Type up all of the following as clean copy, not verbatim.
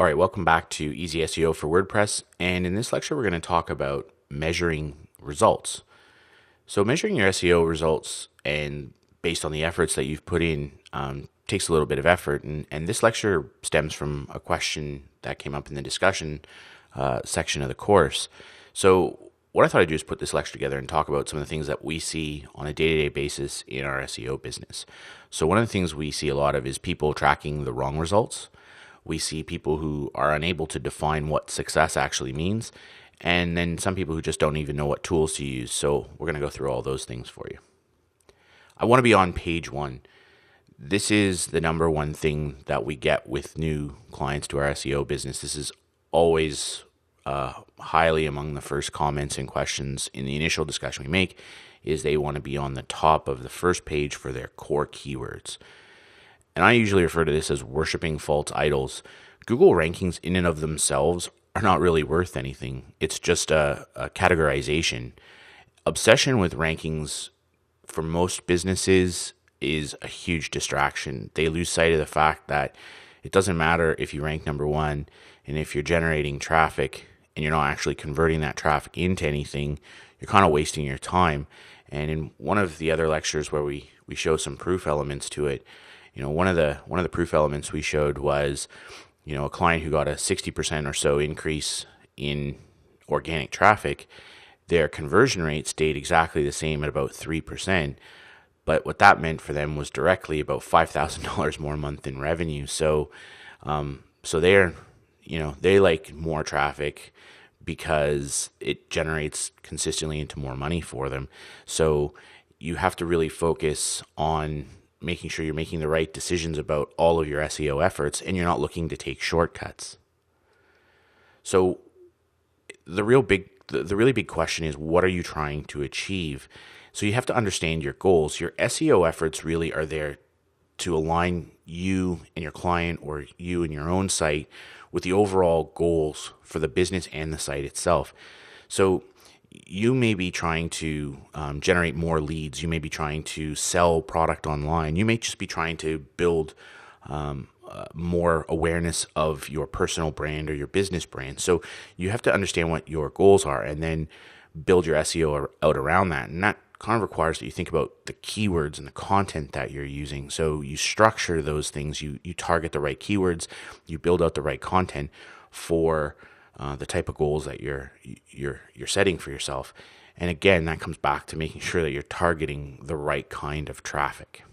All right, welcome back to Easy SEO for WordPress. And in this lecture, we're going to talk about measuring results. So measuring your SEO results and based on the efforts that you've put in takes a little bit of effort. And this lecture stems from a question that came up in the discussion section of the course. So what I thought I'd do is put this lecture together and talk about some of the things that we see on a day-to-day basis in our SEO business. So one of the things we see a lot of is people tracking the wrong results. We see people who are unable to define what success actually means, and then some people who just don't even know what tools to use. So we're going to go through all those things for you. I want to be on page one. This is the number one thing that we get with new clients to our SEO business. This is always highly among the first comments and questions in the initial discussion we make, is they want to be on the top of the first page for their core keywords. And I usually refer to this as worshiping false idols. Google rankings in and of themselves are not really worth anything. It's just a categorization. Obsession with rankings for most businesses is a huge distraction. They lose sight of the fact that it doesn't matter if you rank number one, and if you're generating traffic and you're not actually converting that traffic into anything, you're kind of wasting your time. And in one of the other lectures where we show some proof elements to it, one of the proof elements we showed was, a client who got a 60% or so increase in organic traffic. Their conversion rate stayed exactly the same at about 3%. But what that meant for them was directly about $5,000 more a month in revenue. So they like more traffic because it generates consistently into more money for them. So you have to really focus on making sure you're making the right decisions about all of your SEO efforts, and you're not looking to take shortcuts. So the really big question is, what are you trying to achieve? So you have to understand your goals. Your SEO efforts really are there to align you and your client, or you and your own site, with the overall goals for the business and the site itself. So you may be trying to generate more leads. You may be trying to sell product online. You may just be trying to build more awareness of your personal brand or your business brand. So you have to understand what your goals are and then build your SEO out around that. And that kind of requires that you think about the keywords and the content that you're using. So you structure those things. You target the right keywords. You build out the right content for the type of goals that you're setting for yourself. And again, that comes back to making sure that you're targeting the right kind of traffic.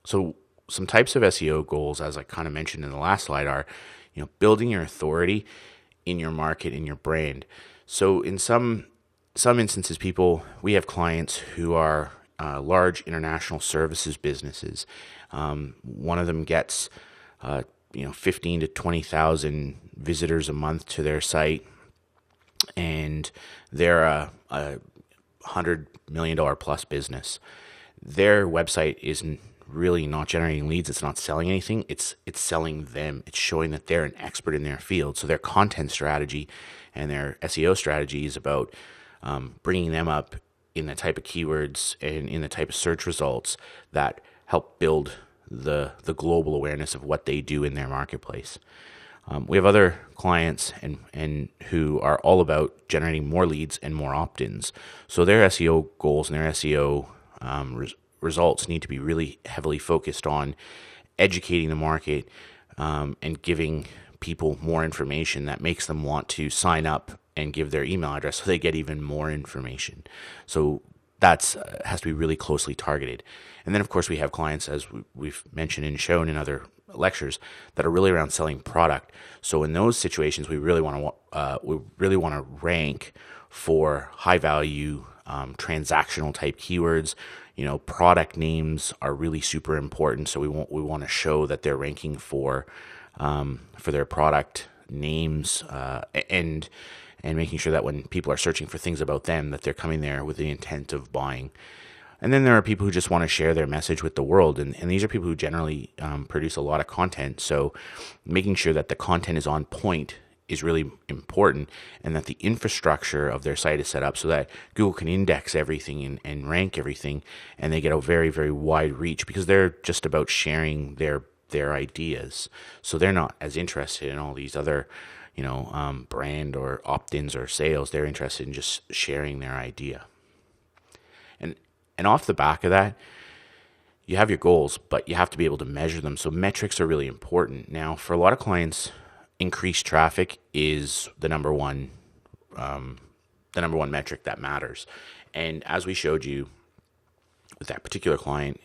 So some types of SEO goals, as I kind of mentioned in the last slide, are building your authority in your market and your brand. So in some instances, we have clients who are large international services businesses. One of them gets 15 to 20,000 visitors a month to their site, and they're a $100 million plus business. Their website isn't really not generating leads. It's not selling anything. It's selling them. It's showing that they're an expert in their field. So their content strategy and their SEO strategy is about bringing them up in the type of keywords and in the type of search results that help build the global awareness of what they do in their marketplace. We have other clients and who are all about generating more leads and more opt-ins. So their SEO goals and their SEO results need to be really heavily focused on educating the market and giving people more information that makes them want to sign up and give their email address so they get even more information. So that's has to be really closely targeted. And then, of course, we have clients, as we've mentioned and shown in other lectures, that are really around selling product. So in those situations, we really want to rank for high value transactional type keywords. Product names are really super important. So we want to show that they're ranking for their product names and making sure that when people are searching for things about them, that they're coming there with the intent of buying. And then there are people who just want to share their message with the world. And these are people who generally produce a lot of content. So making sure that the content is on point is really important, and that the infrastructure of their site is set up so that Google can index everything and rank everything, and they get a very, very wide reach because they're just about sharing their their ideas. So they're not as interested in all these other, brand or opt-ins or sales. They're interested in just sharing their idea. And off the back of that, you have your goals, but you have to be able to measure them. So metrics are really important. Now, for a lot of clients, increased traffic is the number one metric that matters. And as we showed you with that particular client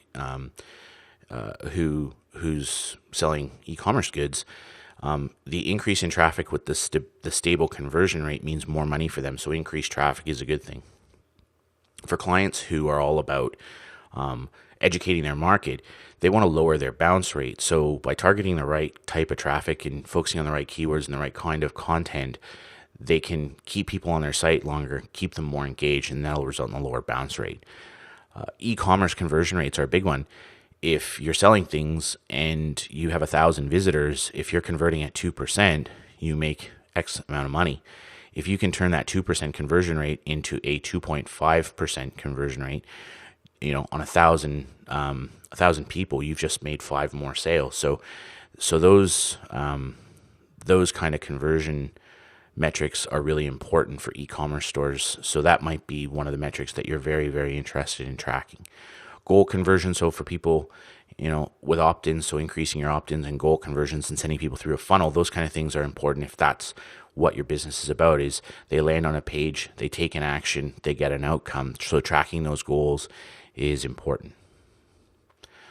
who's selling e-commerce goods, the increase in traffic with the stable conversion rate means more money for them. So increased traffic is a good thing. For clients who are all about educating their market, they want to lower their bounce rate. So by targeting the right type of traffic and focusing on the right keywords and the right kind of content, they can keep people on their site longer, keep them more engaged, and that'll result in a lower bounce rate. E-commerce conversion rates are a big one. If you're selling things and you have 1,000 visitors, if you're converting at 2%, you make X amount of money. If you can turn that 2% conversion rate into a 2.5% conversion rate, on 1,000 people, you've just made 5 more sales. So those kind of conversion metrics are really important for e-commerce stores. So that might be one of the metrics that you're very, very interested in tracking. Goal conversion. So for people, with opt-ins, so increasing your opt-ins and goal conversions and sending people through a funnel, those kind of things are important if that's what your business is about. Is they land on a page, they take an action, they get an outcome. So tracking those goals is important.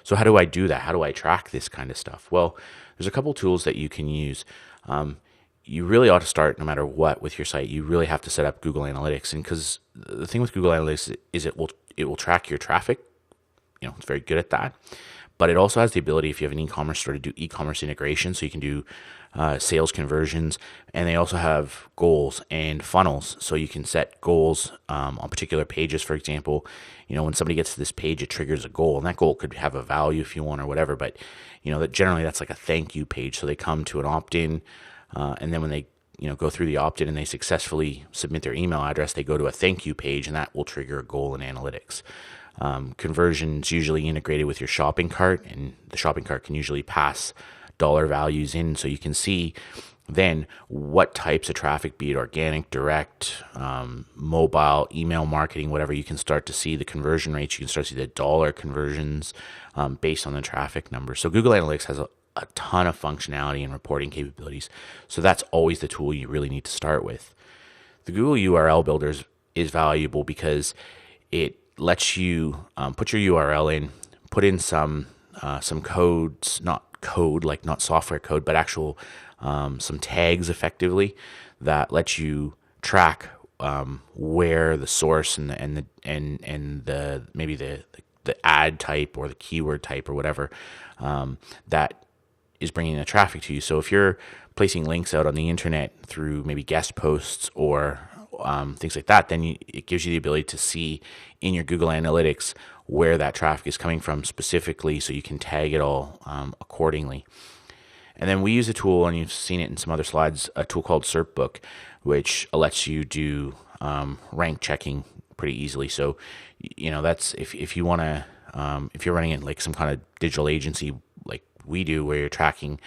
So how do I do that? How do I track this kind of stuff? Well, there's a couple tools that you can use. You really ought to start, no matter what, with your site. You really have to set up Google Analytics, and because the thing with Google Analytics is it will track your traffic. It's very good at that. But it also has the ability, if you have an e-commerce store, to do e-commerce integration. So you can do sales conversions, and they also have goals and funnels. So you can set goals on particular pages. For example, when somebody gets to this page, it triggers a goal, and that goal could have a value if you want or whatever. But that generally that's like a thank you page. So they come to an opt-in, and then when they go through the opt-in and they successfully submit their email address, they go to a thank you page, and that will trigger a goal in analytics. Conversions usually integrated with your shopping cart, and the shopping cart can usually pass dollar values in, so you can see then what types of traffic, be it organic, direct, mobile, email marketing, whatever. You can start to see the conversion rates. You can start to see the dollar conversions based on the traffic numbers. So Google Analytics has a ton of functionality and reporting capabilities. So that's always the tool you really need to start with. The Google URL Builder is valuable because it lets you put your URL in, put in some codes, not software code, but actual some tags effectively that lets you track where the source and the maybe the ad type or the keyword type or whatever that is bringing the traffic to you. So if you're placing links out on the internet through maybe guest posts or things like that, then it gives you the ability to see in your Google Analytics where that traffic is coming from specifically, so you can tag it all accordingly. And then we use a tool, and you've seen it in some other slides, a tool called SERPbook, which lets you do rank checking pretty easily. So, that's if you want to, if you're running it like some kind of digital agency like we do, where you're tracking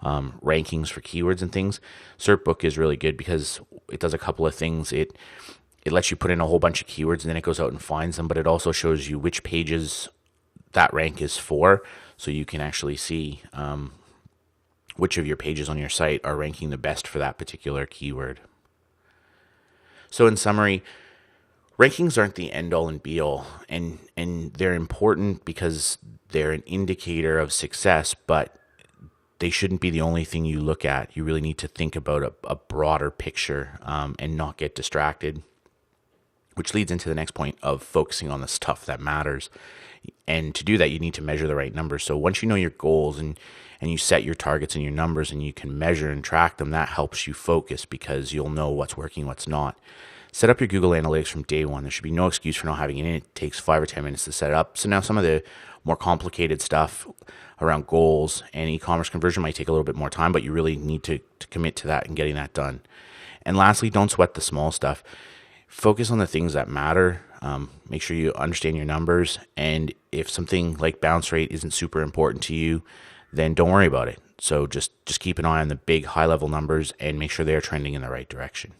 rankings for keywords and things, SERPbook is really good because it does a couple of things. It lets you put in a whole bunch of keywords, and then it goes out and finds them, but it also shows you which pages that rank is for, so you can actually see which of your pages on your site are ranking the best for that particular keyword. So in summary, rankings aren't the end-all and be-all, and they're important because they're an indicator of success, but they shouldn't be the only thing you look at. You really need to think about a broader picture and not get distracted, which leads into the next point of focusing on the stuff that matters. And to do that, you need to measure the right numbers. So once you know your goals and you set your targets and your numbers and you can measure and track them, that helps you focus because you'll know what's working, what's not. Set up your Google Analytics from day one. There should be no excuse for not having it in. It takes 5 or 10 minutes to set up. So now some of the more complicated stuff around goals and e-commerce conversion might take a little bit more time, but you really need to commit to that and getting that done. And lastly, don't sweat the small stuff. Focus on the things that matter. Make sure you understand your numbers. And if something like bounce rate isn't super important to you, then don't worry about it. So just keep an eye on the big high level numbers and make sure they're trending in the right direction.